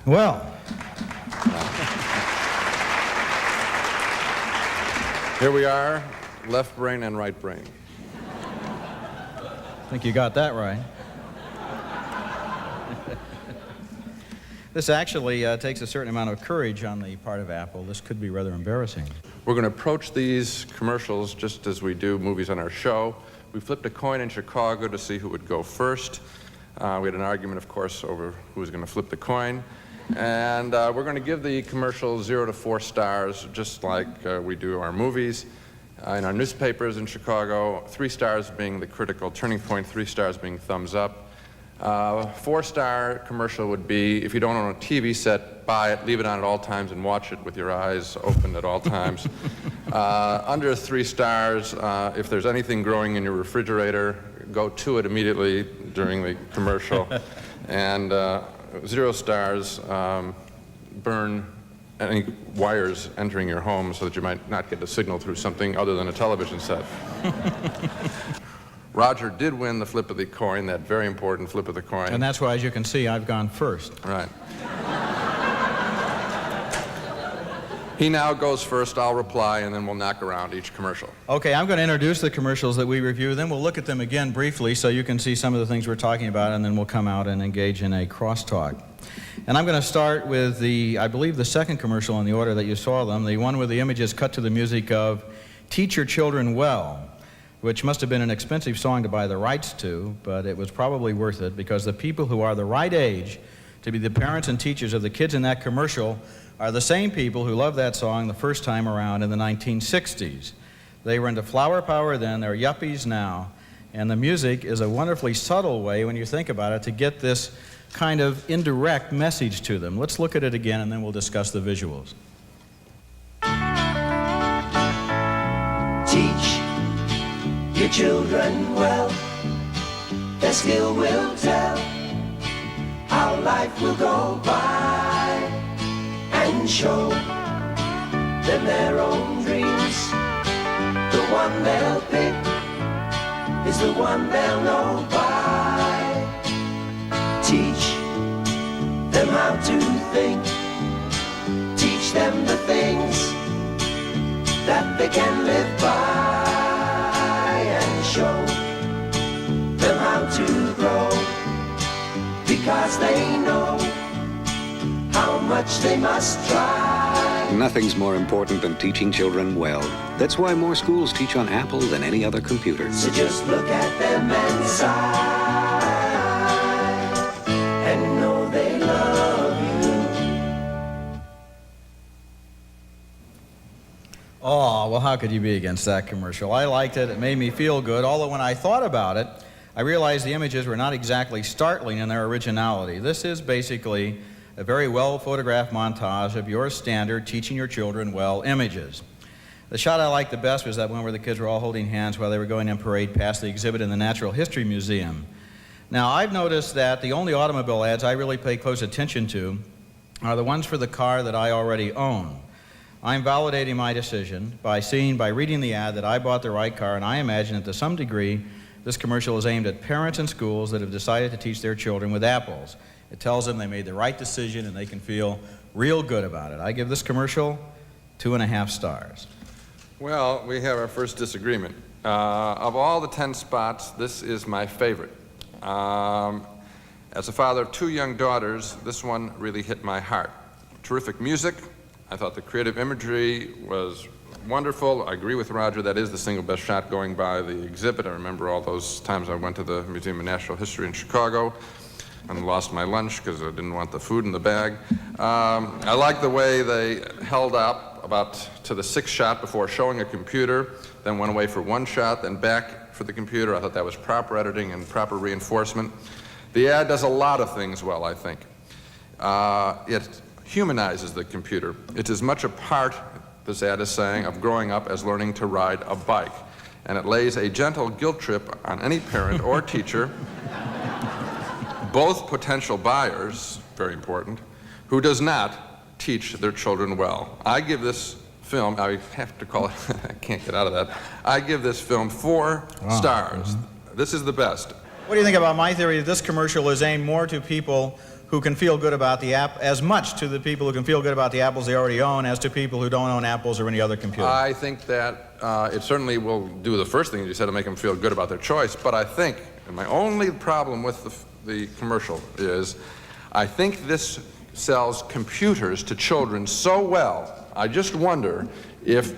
Well, here we are, left brain and right brain. I think you got that right. This actually takes a certain amount of courage on the part of Apple. This could be rather embarrassing. We're going to approach these commercials just as we do movies on our show. We flipped a coin in Chicago to see who would go first. We had an argument, of course, over who was going to flip the coin. And we're going to give the commercial 0 to 4 stars, just like we do our movies. In our newspapers in Chicago, 3 stars being the critical turning point, 3 stars being thumbs up. 4-star commercial would be, if you don't own a TV set, buy it, leave it on at all times, and watch it with your eyes open at all times. Under 3 stars, if there's anything growing in your refrigerator, go to it immediately during the commercial. And 0 stars, burn any wires entering your home so that you might not get a signal through something other than a television set. Roger did win the flip of the coin, that very important flip of the coin. And that's why, as you can see, I've gone first. Right. He now goes first, I'll reply, and then we'll knock around each commercial. Okay, I'm going to introduce the commercials that we review, then we'll look at them again briefly so you can see some of the things we're talking about, and then we'll come out and engage in a crosstalk. And I'm going to start with I believe the second commercial in the order that you saw them, the one where the images cut to the music of Teach Your Children Well, which must have been an expensive song to buy the rights to, but it was probably worth it because the people who are the right age to be the parents and teachers of the kids in that commercial are the same people who loved that song the first time around in the 1960s. They were into flower power then, they're yuppies now, and the music is a wonderfully subtle way, when you think about it, to get this kind of indirect message to them. Let's look at it again and then we'll discuss the visuals. Teach your children well, their skill will tell how life will go by, and show them their own dreams. The one they'll pick is the one they'll know by. Teach them how to think, teach them the things that they can live by, and show them how to grow, because they know how much they must try. Nothing's more important than teaching children well. That's why more schools teach on Apple than any other computer. So just look at them and sigh, and know they love you. Oh, well, how could you be against that commercial? I liked it. It made me feel good, although when I thought about it, I realized the images were not exactly startling in their originality. This is basically a very well-photographed montage of your standard teaching your children well images. The shot I liked the best was that one where the kids were all holding hands while they were going in parade past the exhibit in the Natural History Museum. Now, I've noticed that the only automobile ads I really pay close attention to are the ones for the car that I already own. I'm validating my decision by reading the ad that I bought the right car, and I imagine that to some degree this commercial is aimed at parents and schools that have decided to teach their children with apples. It tells them they made the right decision and they can feel real good about it. I give this commercial 2.5 stars. Well, we have our first disagreement. Of all the 10 spots, this is my favorite. As a father of 2 young daughters, this one really hit my heart. Terrific music. I thought the creative imagery was wonderful. I agree with Roger, that is the single best shot going by the exhibit. I remember all those times I went to the Museum of Natural History in Chicago and lost my lunch because I didn't want the food in the bag. I like the way they held up about to the 6th shot before showing a computer, then went away for 1 shot, then back for the computer. I thought that was proper editing and proper reinforcement. The ad does a lot of things well, I think. It humanizes the computer. It's as much a part, this ad is saying, of growing up as learning to ride a bike. And it lays a gentle guilt trip on any parent or teacher, both potential buyers, very important, who does not teach their children well. I give this film, I have to call it, I can't get out of that, I give this film 4 stars. This is the best. What do you think about my theory that this commercial is aimed more to people who can feel good about the app, as much to the people who can feel good about the apples they already own as to people who don't own apples or any other computer. I think that it certainly will do the first thing you said to make them feel good about their choice, but I think, and my only problem with the commercial is, I think this sells computers to children so well, I just wonder if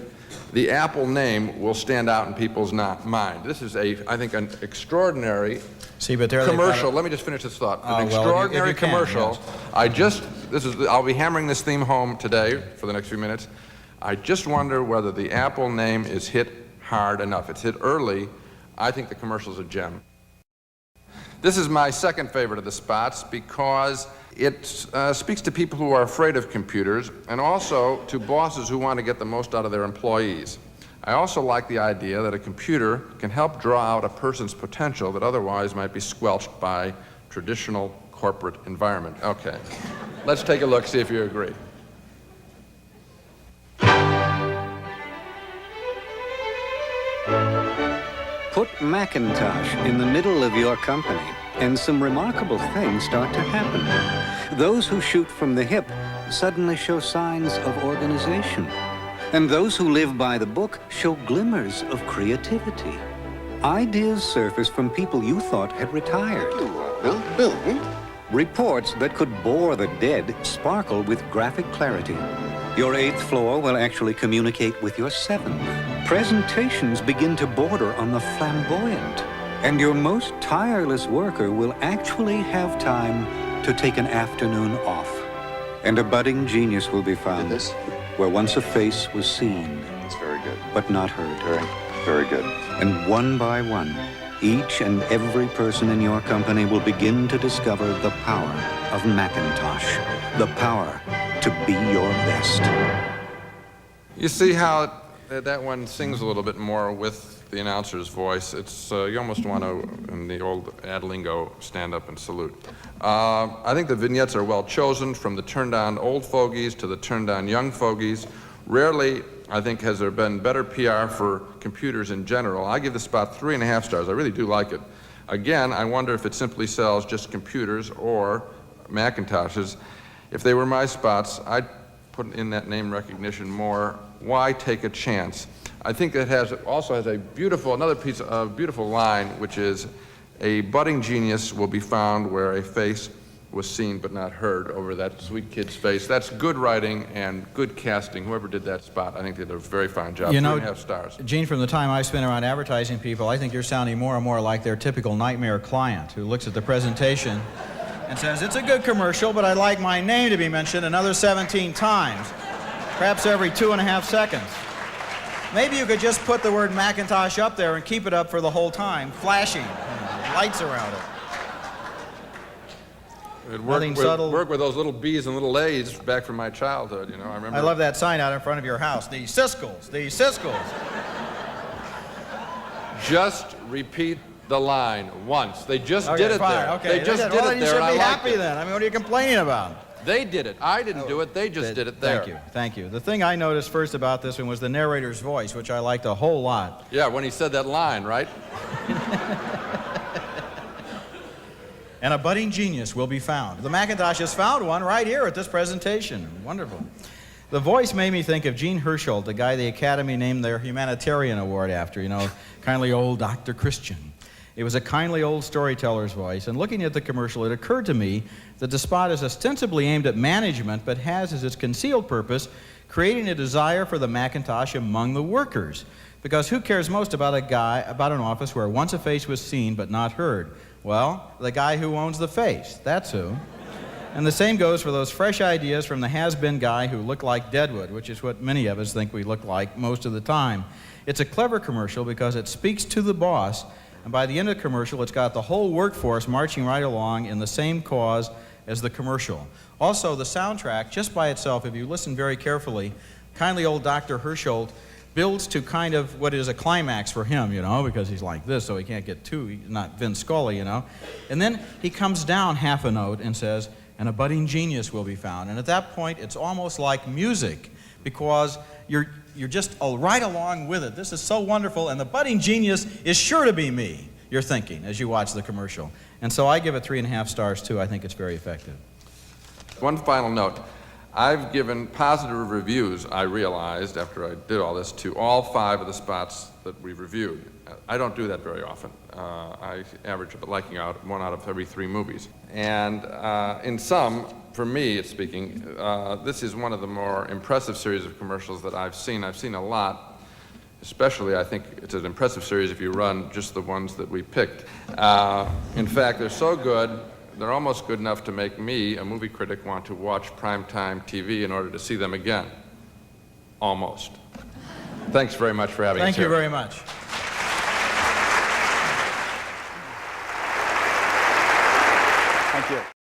the Apple name will stand out in people's mind. This is, I think, an extraordinary commercial. Let me just finish this thought. An extraordinary commercial. Yes. I'll be hammering this theme home today for the next few minutes. I just wonder whether the Apple name is hit hard enough. It's hit early. I think the commercial's a gem. This is my second favorite of the spots because it speaks to people who are afraid of computers and also to bosses who want to get the most out of their employees. I also like the idea that a computer can help draw out a person's potential that otherwise might be squelched by traditional corporate environment. Okay, let's take a look, see if you agree. Put Macintosh in the middle of your company, and some remarkable things start to happen. Those who shoot from the hip suddenly show signs of organization. And those who live by the book show glimmers of creativity. Ideas surface from people you thought had retired. Bill. Reports that could bore the dead sparkle with graphic clarity. Your 8th floor will actually communicate with your 7th. Presentations begin to border on the flamboyant. And your most tireless worker will actually have time to take an afternoon off. And a budding genius will be found where once a face was seen. That's very good. But not heard. Very good. And one by one, each and every person in your company will begin to discover the power of Macintosh. The power to be your best. You see how that one sings a little bit more with the announcer's voice. It's you almost want to, in the old ad lingo, stand up and salute. I think the vignettes are well chosen, from the turned-on old fogies to the turned-on young fogies. Rarely, I think, has there been better PR for computers in general. I give the spot 3.5 stars. I really do like it. Again, I wonder if it simply sells just computers or Macintoshes. If they were my spots, I'd put in that name recognition more. Why take a chance? I think it also has another piece of beautiful line, which is, a budding genius will be found where a face was seen but not heard, over that sweet kid's face. That's good writing and good casting. Whoever did that spot, I think they did a very fine job. 3.5 stars. Gene, from the time I've spent around advertising people, I think you're sounding more and more like their typical nightmare client who looks at the presentation and says, it's a good commercial, but I'd like my name to be mentioned another 17 times, perhaps every 2.5 seconds. Maybe you could just put the word Macintosh up there and keep it up for the whole time, flashing, lights around it. It worked with those little B's and little A's back from my childhood, you know. I remember. I love that sign out in front of your house, the Siskels, the Siskels. Just repeat the line once. They just did it fine. there. Okay. They just did well, it you there. should I be liked happy it. then. I mean, what are you complaining about? They did it. I didn't do it. They just did it there. Thank you. The thing I noticed first about this one was the narrator's voice, which I liked a whole lot. Yeah, when he said that line, right? And a budding genius will be found. The Macintosh has found one right here at this presentation. Wonderful. The voice made me think of Gene Herschel, the guy the Academy named their humanitarian award after, you know, kindly old Dr. Christian. It was a kindly old storyteller's voice, and looking at the commercial, it occurred to me that the spot is ostensibly aimed at management, but has as its concealed purpose creating a desire for the Macintosh among the workers. Because who cares most about an office where once a face was seen but not heard? Well, the guy who owns the face, that's who. And the same goes for those fresh ideas from the has-been guy who looked like Deadwood, which is what many of us think we look like most of the time. It's a clever commercial because it speaks to the boss, and by the end of the commercial, it's got the whole workforce marching right along in the same cause as the commercial. Also, the soundtrack, just by itself, if you listen very carefully, kindly old Dr. Herschel builds to kind of what is a climax for him, you know, because he's like this, so he can't get too, he's not Vince Scully, you know. And then he comes down half a note and says, and a budding genius will be found. And at that point, it's almost like music, because you're just right along with it. This is so wonderful, and the budding genius is sure to be me, you're thinking, as you watch the commercial. And so I give it 3.5 stars, too. I think it's very effective. One final note. I've given positive reviews, I realized, after I did all this, to all 5 of the spots that we've reviewed. I don't do that very often. I average about liking out 1 out of every 3 movies. And in some, for me, speaking, this is one of the more impressive series of commercials that I've seen. I've seen a lot. Especially, I think it's an impressive series if you run just the ones that we picked. In fact, they're so good, they're almost good enough to make me, a movie critic, want to watch primetime TV in order to see them again. Almost. Thanks very much for having us here. Thank you very much.